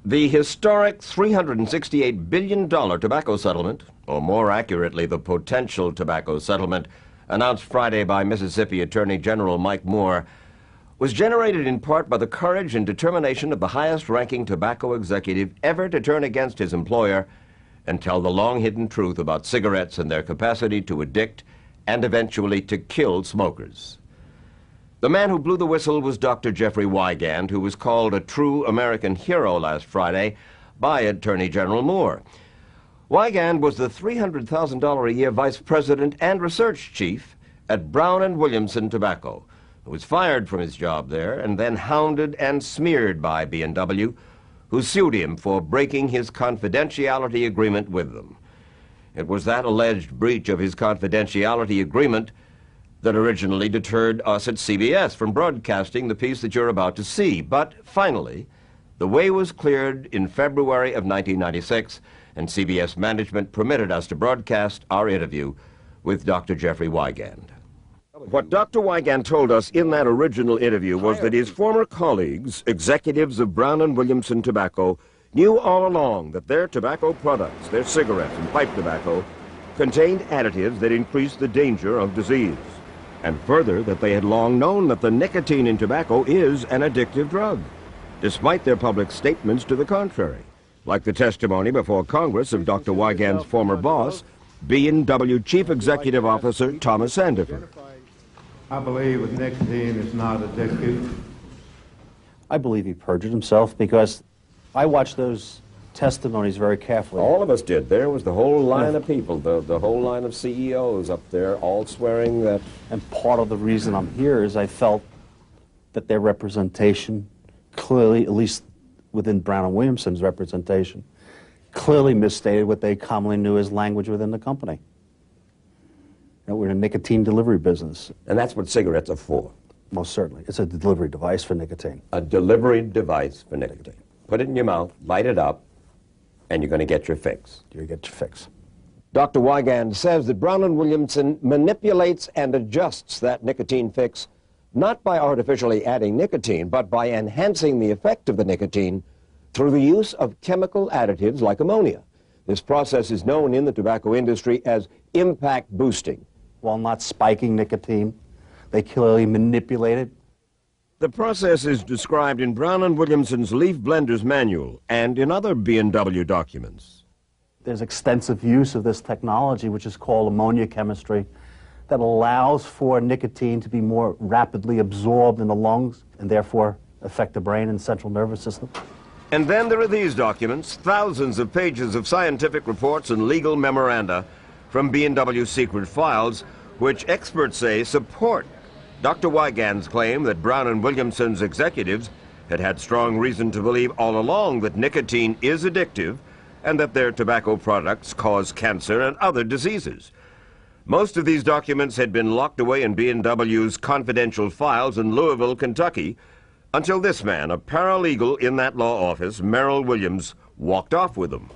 The historic $368 billion tobacco settlement, or more accurately, the potential tobacco settlement, announced Friday by Mississippi Attorney General Mike Moore, was generated in part by the courage and determination of the highest-ranking tobacco executive ever to turn against his employer and tell the long-hidden truth about cigarettes and their capacity to addict and eventually to kill smokers. The man who blew the whistle was Dr. Jeffery Wigand, who was called a true American hero last Friday by Attorney General Moore. Wigand was the $300,000 a year vice president and research chief at Brown & Williamson Tobacco, who was fired from his job there and then hounded and smeared by B&W, who sued him for breaking his confidentiality agreement with them. It was that alleged breach of his confidentiality agreement that originally deterred us at CBS from broadcasting the piece that you're about to see. But finally, the way was cleared in February of 1996, and CBS management permitted us to broadcast our interview with Dr. Jeffery Wigand. What Dr. Wigand told us in that original interview was that his former colleagues, executives of Brown & Williamson Tobacco, knew all along that their tobacco products, their cigarettes and pipe tobacco, contained additives that increased the danger of disease. And further, that they had long known that the nicotine in tobacco is an addictive drug, despite their public statements to the contrary, like the testimony before Congress of Dr. Wigand's former boss, B&W Chief Executive Officer Thomas Sandifer. I believe with nicotine it's not addictive. I believe he perjured himself because I watched those testimonies very carefully. All of us did. There was the whole line of people, the whole line of CEOs up there, all swearing that... And part of the reason I'm here is I felt that their representation clearly, at least within Brown & Williamson's representation, clearly misstated what they commonly knew as language within the company. You know, we're in a nicotine delivery business. And that's what cigarettes are for. Most certainly. It's a delivery device for nicotine. A delivery device for nicotine. Put it in your mouth, light it up, and you're going to get your fix. You get your fix. Dr. Wigand says that Brown & Williamson manipulates and adjusts that nicotine fix not by artificially adding nicotine, but by enhancing the effect of the nicotine through the use of chemical additives like ammonia. This process is known in the tobacco industry as impact boosting. While not spiking nicotine, they clearly manipulate it. The process is described in Brown & Williamson's Leaf Blender's Manual and in other B&W documents. There's extensive use of this technology, which is called ammonia chemistry, that allows for nicotine to be more rapidly absorbed in the lungs and therefore affect the brain and central nervous system. And then there are these documents, thousands of pages of scientific reports and legal memoranda from B&W secret files, which experts say support Dr. Wigand's claim that Brown & Williamson's executives had had strong reason to believe all along that nicotine is addictive and that their tobacco products cause cancer and other diseases. Most of these documents had been locked away in B&W's confidential files in Louisville, Kentucky, until this man, a paralegal in that law office, Merrill Williams, walked off with them.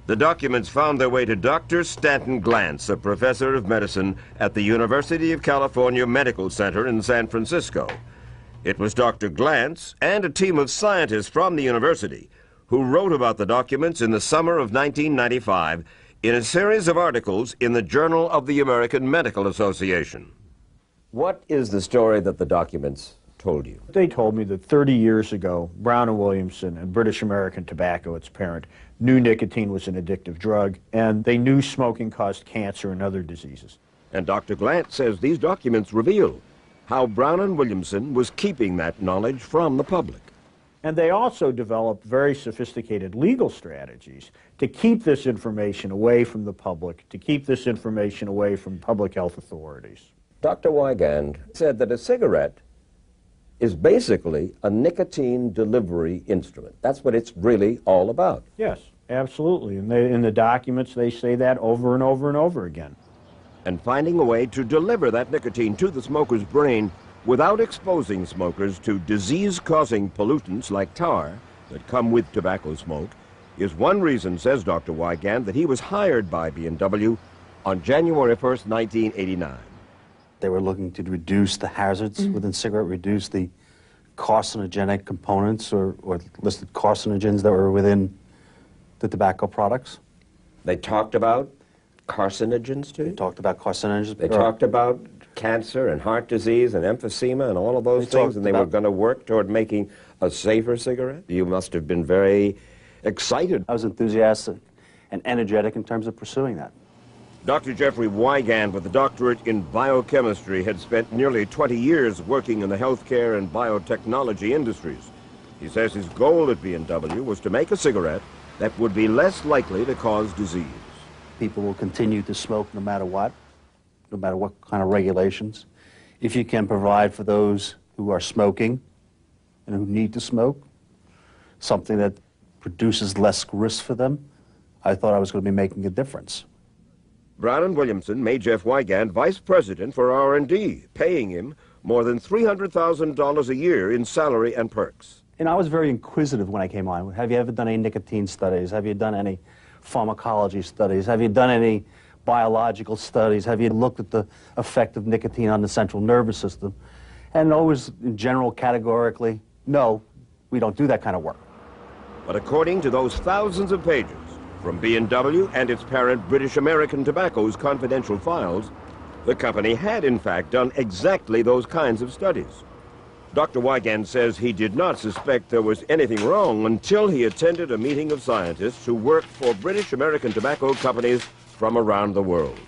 The documents found their way to Dr. Stanton Glantz, a professor of medicine at the University of California Medical Center in San Francisco. It was Dr. Glantz and a team of scientists from the university who wrote about the documents in the summer of 1995 in a series of articles in the Journal of the American Medical Association. What is the story that the documents told you? They told me that 30 years ago, Brown & Williamson and British American Tobacco, its parent, knew nicotine was an addictive drug, and they knew smoking caused cancer and other diseases. And Dr. Glantz says these documents reveal how Brown & Williamson was keeping that knowledge from the public. And they also developed very sophisticated legal strategies to keep this information away from the public, to keep this information away from public health authorities. Dr. Wigand said that a cigarette is basically a nicotine delivery instrument. That's what it's really all about. Yes, absolutely. And in the documents, they say that over and over and over again. And finding a way to deliver that nicotine to the smoker's brain without exposing smokers to disease-causing pollutants like tar that come with tobacco smoke is one reason, says Dr. Wigand, that he was hired by B&W on January 1st, 1989. They were looking to reduce the hazards within cigarette, reduce the carcinogenic components or listed carcinogens that were within the tobacco products. They talked about carcinogens, too? They talked about carcinogens. They talked about cancer and heart disease and emphysema and all of those things, and they were going to work toward making a safer cigarette? You must have been very excited. I was enthusiastic and energetic in terms of pursuing that. Dr. Jeffery Wigand, with a doctorate in biochemistry, had spent nearly 20 years working in the healthcare and biotechnology industries. He says his goal at B&W was to make a cigarette that would be less likely to cause disease. People will continue to smoke no matter what kind of regulations. If you can provide for those who are smoking and who need to smoke something that produces less risk for them, I thought I was going to be making a difference. Brown and Williamson made Jeff Wigand vice president for R&D, paying him more than $300,000 a year in salary and perks. And I was very inquisitive when I came on. Have you ever done any nicotine studies? Have you done any pharmacology studies? Have you done any biological studies? Have you looked at the effect of nicotine on the central nervous system? And always, in general, categorically, no, we don't do that kind of work. But according to those thousands of pages from B&W and its parent British American Tobacco's confidential files, the company had in fact done exactly those kinds of studies. Dr. Wigand says he did not suspect there was anything wrong until he attended a meeting of scientists who worked for British American tobacco companies from around the world.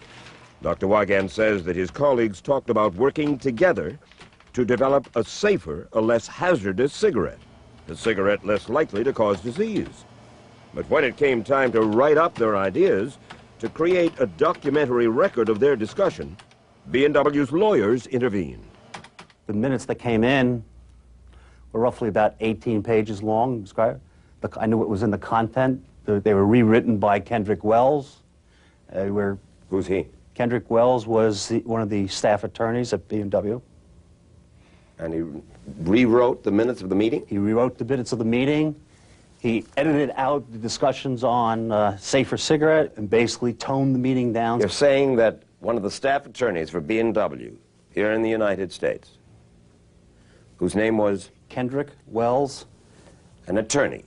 Dr. Wigand says that his colleagues talked about working together to develop a safer, a less hazardous cigarette, a cigarette less likely to cause disease. But when it came time to write up their ideas, to create a documentary record of their discussion, B&W's lawyers intervened. The minutes that came in were roughly about 18 pages long. I knew what was in the content. They were rewritten by Kendrick Wells. Who's he? Kendrick Wells was one of the staff attorneys at B&W. And he rewrote the minutes of the meeting? He rewrote the minutes of the meeting. He edited out the discussions on safer cigarette and basically toned the meeting down. You're saying that one of the staff attorneys for B&W here in the United States, whose name was? Kendrick Wells. An attorney,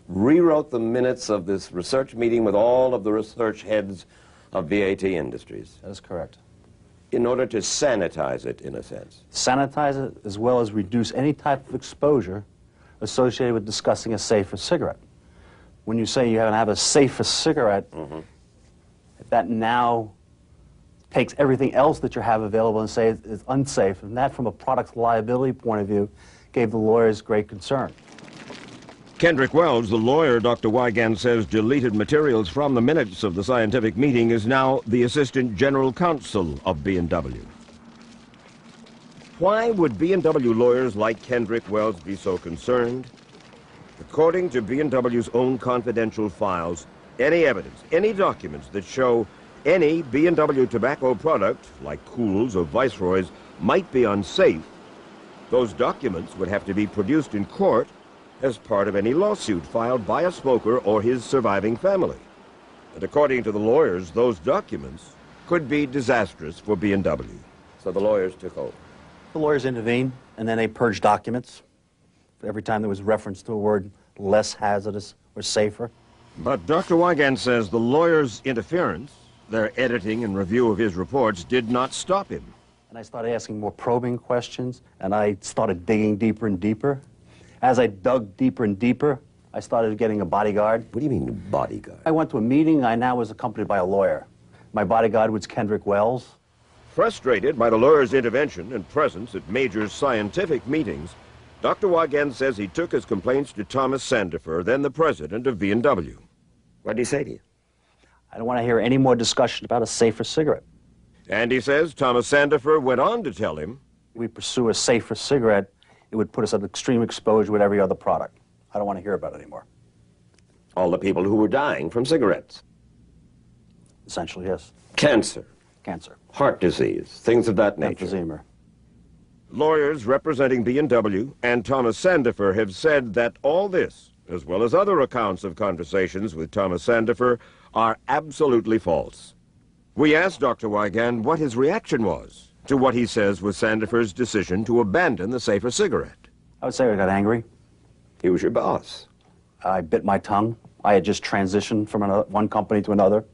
rewrote the minutes of this research meeting with all of the research heads of VAT Industries. That is correct. In order to sanitize it, in a sense. Sanitize it as well as reduce any type of exposure associated with discussing a safer cigarette. When you say you have a safer cigarette, that now takes everything else that you have available and say it's unsafe, and that from a product liability point of view gave the lawyers great concern. Kendrick Wells, the lawyer Dr. Wigand says deleted materials from the minutes of the scientific meeting, is now the Assistant General Counsel of B&W. Why would B&W lawyers like Kendrick Wells be so concerned? According to B&W's own confidential files, any evidence, any documents that show any B&W tobacco product, like Cools or Viceroy's, might be unsafe, those documents would have to be produced in court as part of any lawsuit filed by a smoker or his surviving family. And according to the lawyers, those documents could be disastrous for B&W. So the lawyers took over. The lawyers intervened, and then they purged documents. Every time there was reference to a word less hazardous or safer. But Dr. Wigand says the lawyers' interference, their editing and review of his reports, did not stop him. And I started asking more probing questions, and I started digging deeper and deeper. As I dug deeper and deeper, I started getting a bodyguard. What do you mean, bodyguard? I went to a meeting. I now was accompanied by a lawyer. My bodyguard was Kendrick Wells. Frustrated by the lawyer's intervention and presence at major scientific meetings, Dr. Wigand says he took his complaints to Thomas Sandifer, then the president of B&W. What did he say to you? I don't want to hear any more discussion about a safer cigarette. And he says Thomas Sandifer went on to tell him, if we pursue a safer cigarette, it would put us at extreme exposure with every other product. I don't want to hear about it anymore. all the people who were dying from cigarettes. Essentially, yes. Cancer, heart disease, things of that nature. Emphysema. Lawyers representing B&W and Thomas Sandifer have said that all this, as well as other accounts of conversations with Thomas Sandifer, are absolutely false. We asked Dr. Wigand what his reaction was to what he says was Sandifer's decision to abandon the safer cigarette. I would say I got angry. He was your boss. I bit my tongue. I had just transitioned from one company to another.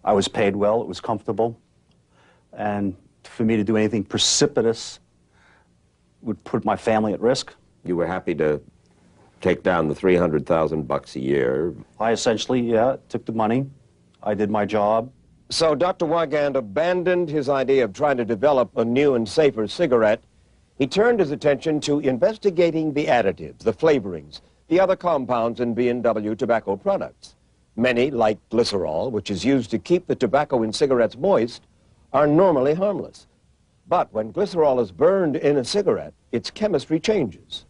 I was paid well, it was comfortable, and for me to do anything precipitous would put my family at risk. You were happy to take down the $300,000 a year. I essentially, took the money. I did my job. So Dr. Wigand abandoned his idea of trying to develop a new and safer cigarette. He turned his attention to investigating the additives, the flavorings, the other compounds in B&W tobacco products. Many, like glycerol, which is used to keep the tobacco in cigarettes moist, are normally harmless. But when glycerol is burned in a cigarette, its chemistry changes.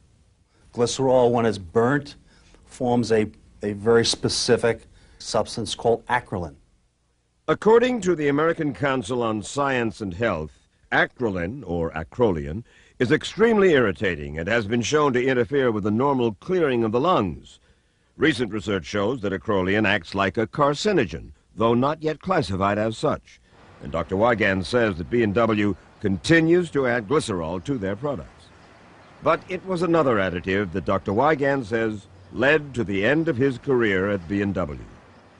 Glycerol, when it's burnt, forms a very specific substance called acrolein. According to the American Council on Science and Health, acrolein, or acrolein, is extremely irritating and has been shown to interfere with the normal clearing of the lungs. Recent research shows that acrolein acts like a carcinogen, though not yet classified as such. And Dr. Wigand says that B&W continues to add glycerol to their products. But it was another additive that Dr. Wigand says led to the end of his career at B&W.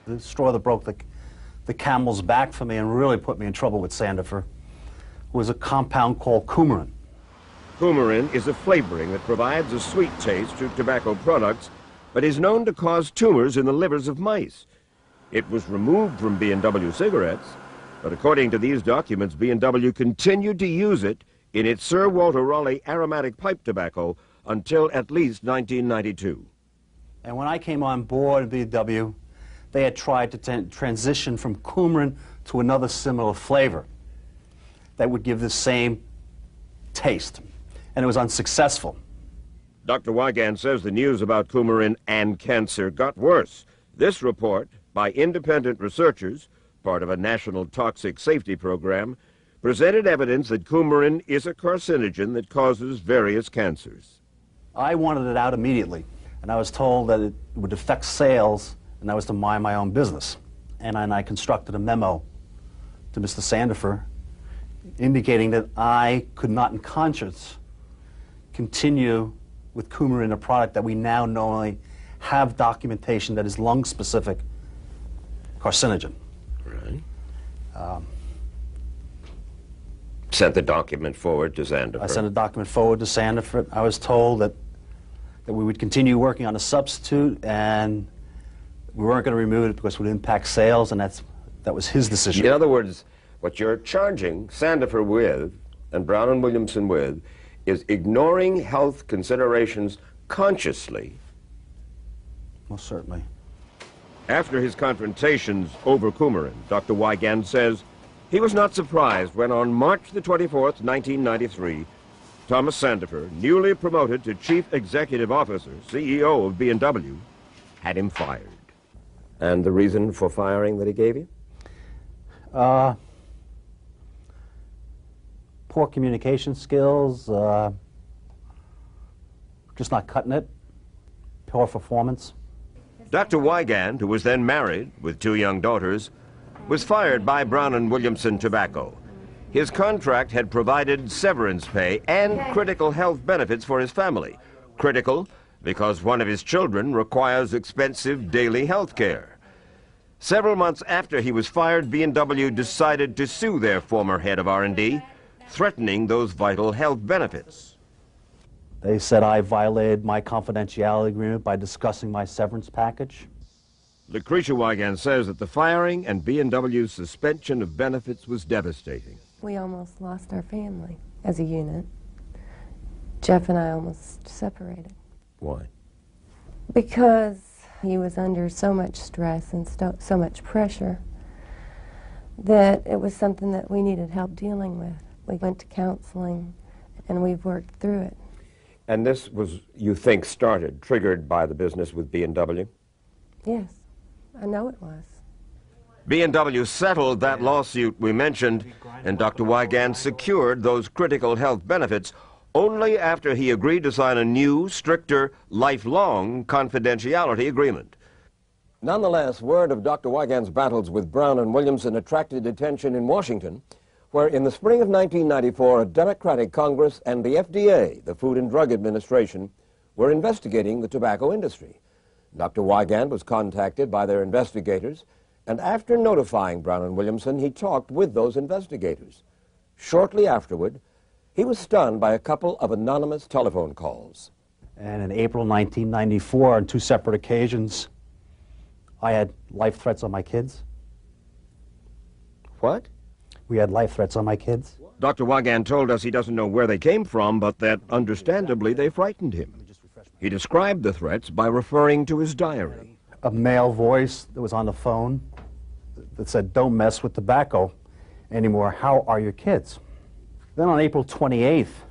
The straw that broke the camel's back for me and really put me in trouble with Sandifer was a compound called coumarin. Coumarin is a flavoring that provides a sweet taste to tobacco products, but is known to cause tumors in the livers of mice. It was removed from B&W cigarettes, but according to these documents, B&W continued to use it in its Sir Walter Raleigh aromatic pipe tobacco until at least 1992. And when I came on board at B&W, they had tried to transition from coumarin to another similar flavor that would give the same taste, and it was unsuccessful. Dr. Wigand says the news about coumarin and cancer got worse. This report, by independent researchers, part of a national toxic safety program, presented evidence that coumarin is a carcinogen that causes various cancers. I wanted it out immediately, and I was told that it would affect sales, and I was to mind my own business. And I constructed a memo to Mr. Sandifer indicating that I could not in conscience continue with coumarin, a product that we now normally have documentation that is lung-specific carcinogen. Right. Sent the document forward to Sandifer. I sent a document forward to Sandifer. I was told that we would continue working on a substitute, and we weren't going to remove it because it would impact sales, and that was his decision. In other words, what you're charging Sandifer with, and Brown and Williamson with, is ignoring health considerations consciously. Most certainly. After his confrontations over coumarin, Dr. Wigand says he was not surprised when on March the 24th, 1993, Thomas Sandifer, newly promoted to Chief Executive Officer, CEO of B&W, had him fired. And the reason for firing that he gave you? Poor communication skills, just not cutting it, poor performance. Dr. Wigand, who was then married with 2 young daughters, was fired by Brown and Williamson Tobacco. His contract had provided severance pay and critical health benefits for his family. Critical because one of his children requires expensive daily health care. Several months after he was fired, B&W decided to sue their former head of R&D, threatening those vital health benefits. They said I violated my confidentiality agreement by discussing my severance package. Lucretia Wigand says that the firing and B&W's suspension of benefits was devastating. We almost lost our family as a unit. Jeff and I almost separated. Why? Because he was under so much stress and so much pressure that it was something that we needed help dealing with. We went to counseling, and we've worked through it. And this was, you think, triggered by the business with B&W? Yes, I know it was. B&W settled that lawsuit we mentioned, and Dr. Wigand secured those critical health benefits only after he agreed to sign a new, stricter, lifelong confidentiality agreement. Nonetheless, word of Dr. Wigand's battles with Brown and Williamson attracted attention in Washington, where in the spring of 1994, a Democratic Congress and the FDA, the Food and Drug Administration, were investigating the tobacco industry. Dr. Wigand was contacted by their investigators, and after notifying Brown and Williamson, he talked with those investigators. Shortly afterward, he was stunned by a couple of anonymous telephone calls. And in April 1994, on two separate occasions, I had life threats on my kids. What? We had life threats on my kids. Dr. Wigand told us he doesn't know where they came from, but that, understandably, they frightened him. He described the threats by referring to his diary. A male voice that was on the phone that said, "Don't mess with tobacco anymore. How are your kids?" Then on April 28th,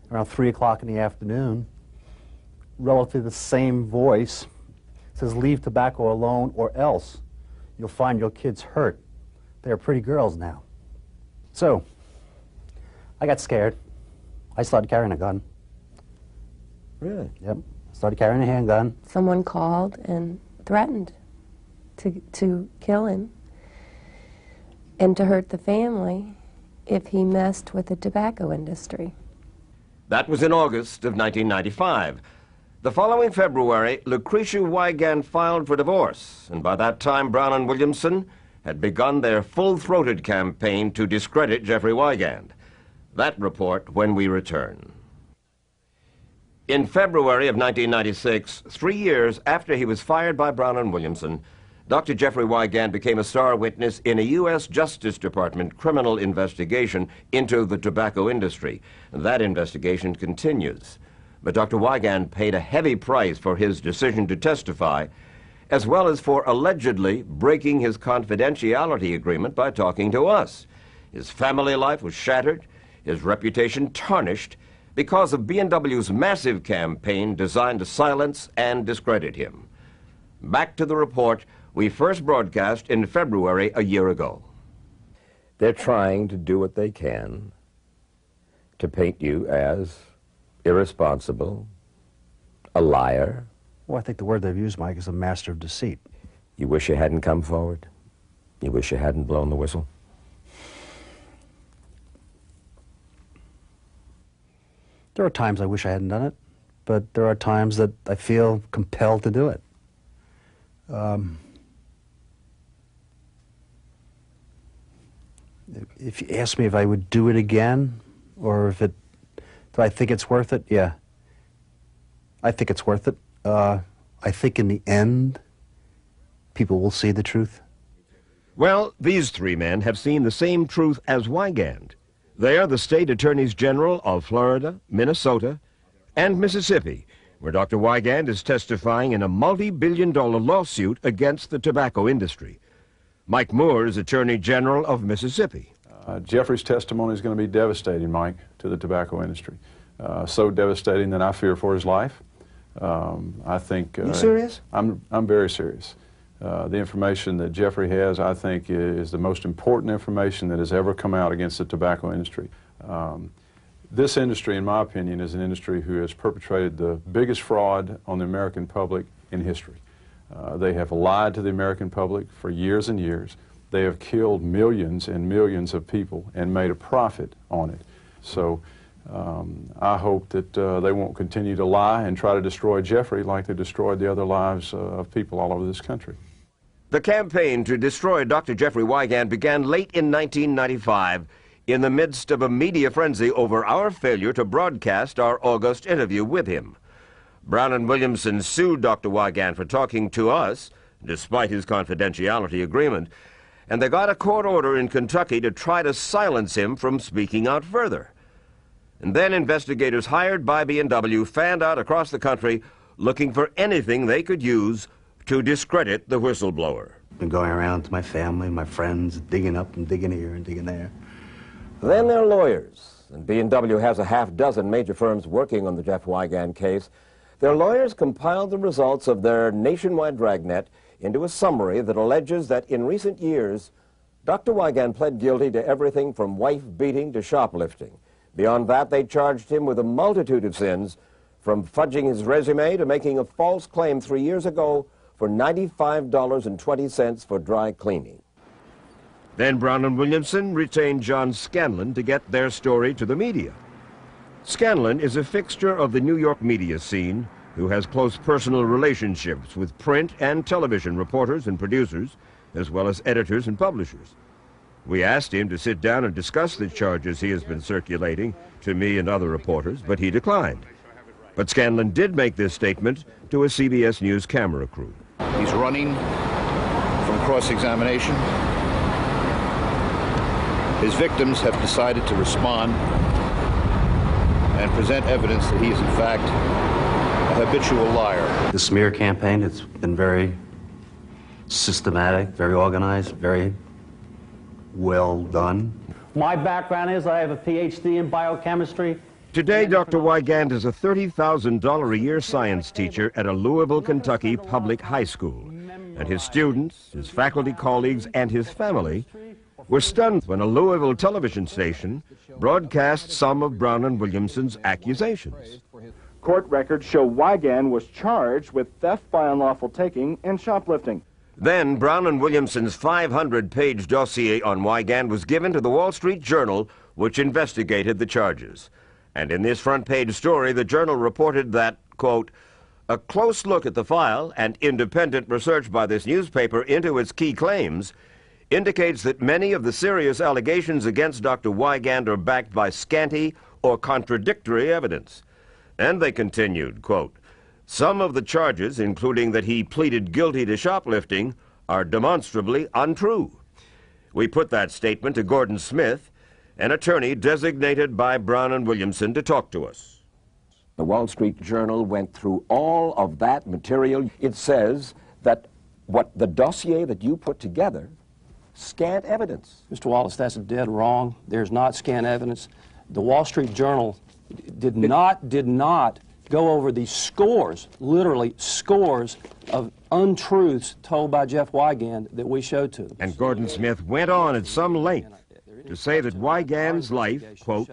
around 3 o'clock in the afternoon, relatively the same voice says, "Leave tobacco alone or else you'll find your kids hurt. They are pretty girls now." So, I got scared. I started carrying a gun. Really? Yep. Started carrying a handgun. Someone called and threatened to kill him and to hurt the family if he messed with the tobacco industry. That was in August of 1995. The following February, Lucretia Wigand filed for divorce, and by that time Brown and Williamson had begun their full-throated campaign to discredit Jeffery Wigand. That report when we return. In February of 1996, 3 years after he was fired by Brown and Williamson, Dr. Jeffery Wigand became a star witness in a U.S. Justice Department criminal investigation into the tobacco industry. That investigation continues. But Dr. Wigand paid a heavy price for his decision to testify, as well as for allegedly breaking his confidentiality agreement by talking to us. His family life was shattered, his reputation tarnished, because of B&W's massive campaign designed to silence and discredit him. Back to the report we first broadcast in February a year ago. They're trying to do what they can to paint you as irresponsible, a liar. Well, I think the word they've used, Mike, is a master of deceit. You wish you hadn't come forward? You wish you hadn't blown the whistle? There are times I wish I hadn't done it, but there are times that I feel compelled to do it. If you ask me if I would do it again, or if do I think it's worth it? Yeah. I think it's worth it. I think in the end, people will see the truth. Well, these three men have seen the same truth as Wigand. They are the state attorneys general of Florida, Minnesota, and Mississippi, where Dr. Wigand is testifying in a multi-billion-dollar lawsuit against the tobacco industry. Mike Moore is attorney general of Mississippi. Jeffrey's testimony is going to be devastating, Mike, to the tobacco industry. So devastating that I fear for his life. I think... you serious? I'm very serious. The information that Jeffrey has, I think, is the most important information that has ever come out against the tobacco industry. This industry, in my opinion, is an industry who has perpetrated the biggest fraud on the American public in history. They have lied to the American public for years and years. They have killed millions and millions of people and made a profit on it. So I hope that they won't continue to lie and try to destroy Jeffrey like they destroyed the other lives of people all over this country. The campaign to destroy Dr. Jeffery Wigand began late in 1995 in the midst of a media frenzy over our failure to broadcast our August interview with him. Brown and Williamson sued Dr. Wigand for talking to us, despite his confidentiality agreement, and they got a court order in Kentucky to try to silence him from speaking out further. And then investigators hired by B&W fanned out across the country looking for anything they could use to discredit the whistleblower. Been going around to my family, my friends, digging up and digging here and digging there. Then there are lawyers, and B&W has a half-dozen major firms working on the Jeff Wigand case. Their lawyers compiled the results of their nationwide dragnet into a summary that alleges that in recent years, Dr. Wigand pled guilty to everything from wife-beating to shoplifting. Beyond that, they charged him with a multitude of sins, from fudging his resume to making a false claim 3 years ago for $95.20 for dry cleaning. Then Brown and Williamson retained John Scanlon to get their story to the media. Scanlon is a fixture of the New York media scene who has close personal relationships with print and television reporters and producers, as well as editors and publishers. We asked him to sit down and discuss the charges he has been circulating to me and other reporters, but he declined. But Scanlon did make this statement to a CBS News camera crew. He's running from cross-examination. His victims have decided to respond and present evidence that he is, in fact, a habitual liar. The smear campaign has been very systematic, very organized, very well done. My background is I have a PhD in biochemistry. Today, Dr. Wigand is a $30,000 a year science teacher at a Louisville, Kentucky public high school. And his students, his faculty colleagues, and his family were stunned when a Louisville television station broadcast some of Brown and Williamson's accusations. Court records show Wigand was charged with theft by unlawful taking and shoplifting. Then Brown and Williamson's 500-page dossier on Wigand was given to the Wall Street Journal, which investigated the charges. And in this front-page story, the Journal reported that, quote, a close look at the file and independent research by this newspaper into its key claims indicates that many of the serious allegations against Dr. Wigand are backed by scanty or contradictory evidence. And they continued, quote, some of the charges, including that he pleaded guilty to shoplifting, are demonstrably untrue. We put that statement to Gordon Smith, an attorney designated by Brown and Williamson to talk to us. The Wall Street Journal went through all of that material. It says that what the dossier that you put together, scant evidence. Mr. Wallace, that's dead wrong. There's not scant evidence. The Wall Street Journal did not go over the scores, literally scores of untruths told by Jeff Wigand that we showed to them. And Gordon Smith went on at some length to say that Wigand's life, quote,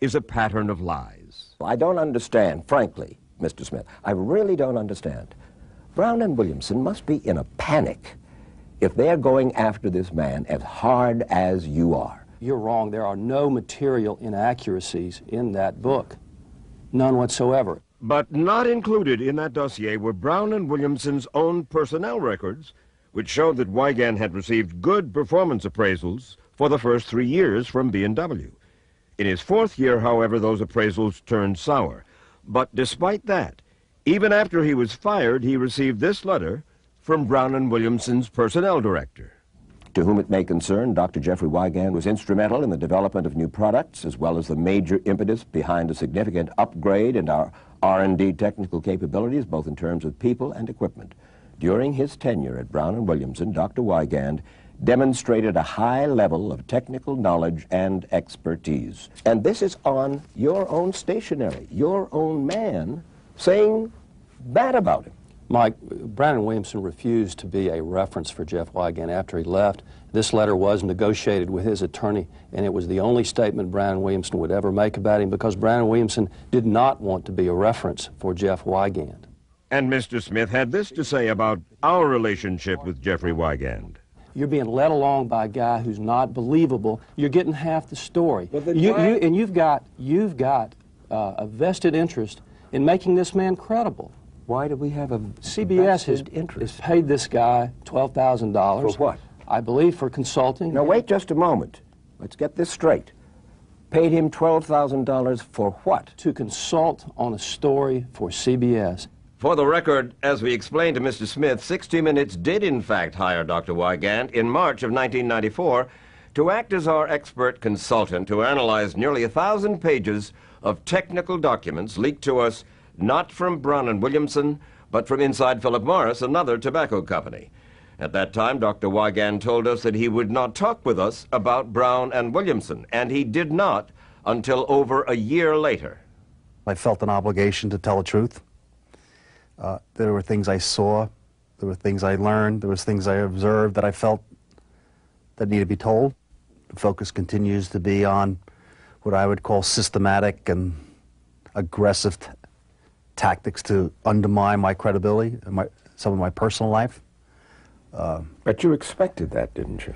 is a pattern of lies. I don't understand, frankly, Mr. Smith. I really don't understand. Brown and Williamson must be in a panic if they're going after this man as hard as you are. You're wrong. There are no material inaccuracies in that book. None whatsoever. But not included in that dossier were Brown and Williamson's own personnel records, which showed that Wigand had received good performance appraisals for the first 3 years from B&W. In his 4th year, however, those appraisals turned sour. But despite that, even after he was fired, he received this letter from Brown and Williamson's personnel director. To whom it may concern, Dr. Jeffery Wigand was instrumental in the development of new products, as well as the major impetus behind a significant upgrade in our R&D technical capabilities, both in terms of people and equipment. During his tenure at Brown and Williamson, Dr. Wigand demonstrated a high level of technical knowledge and expertise. And this is on your own stationery, your own man saying bad about him. Mike, Brown and Williamson refused to be a reference for Jeff Wigand after he left. This letter was negotiated with his attorney, and it was the only statement Brown and Williamson would ever make about him because Brown and Williamson did not want to be a reference for Jeff Wigand. And Mr. Smith had this to say about our relationship with Jeffrey Wigand. You're being led along by a guy who's not believable. You're getting half the story. Well, you've got a vested interest in making this man credible. Why do we have a CBS has paid this guy $12,000. For what? I believe for consulting. Now, wait just a moment. Let's get this straight. Paid him $12,000 for what? To consult on a story for CBS. For the record, as we explained to Mr. Smith, 60 Minutes did in fact hire Dr. Wigand in March of 1994 to act as our expert consultant to analyze nearly 1,000 pages of technical documents leaked to us not from Brown and Williamson, but from inside Philip Morris, another tobacco company. At that time, Dr. Wigand told us that he would not talk with us about Brown and Williamson, and he did not until over a year later. I felt an obligation to tell the truth. There were things I saw, there were things I learned, there was things I observed that I felt that needed to be told. The focus continues to be on what I would call systematic and aggressive tactics to undermine my credibility and some of my personal life. But you expected that, didn't you?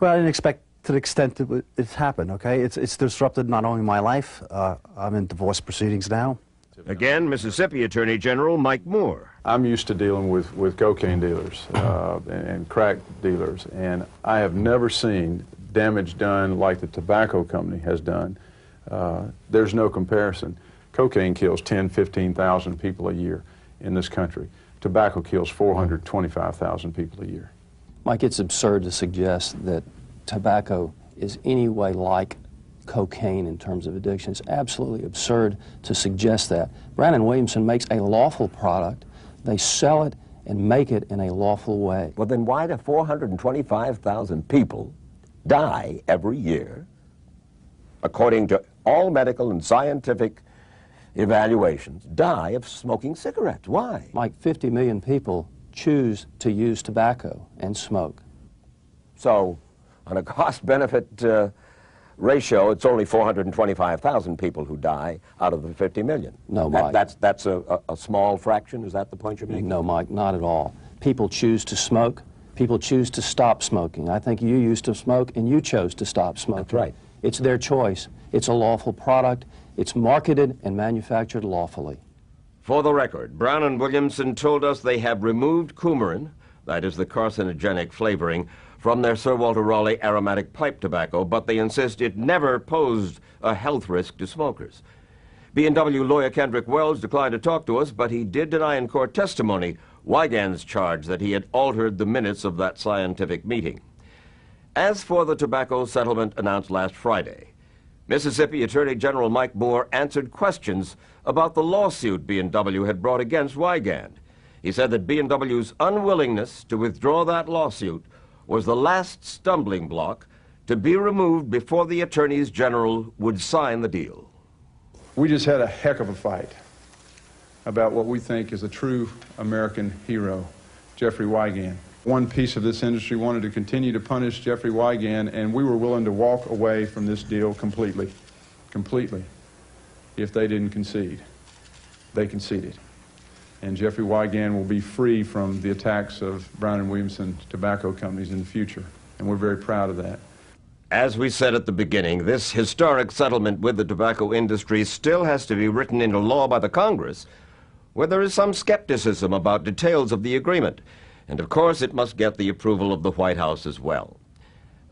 Well, I didn't expect to the extent that it's happened, okay? It's disrupted not only my life, I'm in divorce proceedings now. Again, Mississippi Attorney General Mike Moore. I'm used to dealing with cocaine dealers and crack dealers, and I have never seen damage done like the tobacco company has done. There's no comparison. Cocaine kills 10, 15,000 people a year in this country. Tobacco kills 425,000 people a year. Mike, it's absurd to suggest that tobacco is any way like cocaine in terms of addiction. It's absolutely absurd to suggest that. Brown & Williamson makes a lawful product. They sell it and make it in a lawful way. Well, then why do 425,000 people die every year, according to all medical and scientific evaluations, die of smoking cigarettes? Why? Mike, 50 million people choose to use tobacco and smoke. So, on a cost-benefit ratio, it's only 425,000 people who die out of the 50 million. No, Mike. That's a small fraction? Is that the point you're making? No, Mike, not at all. People choose to smoke. People choose to stop smoking. I think you used to smoke and you chose to stop smoking. That's right. It's their choice. It's a lawful product. It's marketed and manufactured lawfully. For the record, Brown & Williamson told us they have removed coumarin, that is the carcinogenic flavoring, from their Sir Walter Raleigh aromatic pipe tobacco, but they insist it never posed a health risk to smokers. B&W lawyer Kendrick Wells declined to talk to us, but he did deny in court testimony Wigand's charge that he had altered the minutes of that scientific meeting. As for the tobacco settlement announced last Friday, Mississippi Attorney General Mike Moore answered questions about the lawsuit B&W had brought against Wigand. He said that B&W's unwillingness to withdraw that lawsuit was the last stumbling block to be removed before the attorneys general would sign the deal. We just had a heck of a fight about what we think is a true American hero, Jeffery Wigand. One piece of this industry wanted to continue to punish Jeffery Wigand, and we were willing to walk away from this deal completely, if they didn't concede. They conceded. And Jeffery Wigand will be free from the attacks of Brown & Williamson tobacco companies in the future, and we're very proud of that. As we said at the beginning, this historic settlement with the tobacco industry still has to be written into law by the Congress, where there is some skepticism about details of the agreement. And of course, it must get the approval of the White House as well.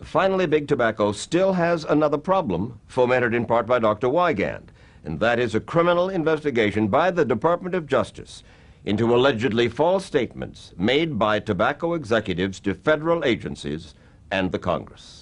Finally, Big Tobacco still has another problem, fomented in part by Dr. Wigand, and that is a criminal investigation by the Department of Justice into allegedly false statements made by tobacco executives to federal agencies and the Congress.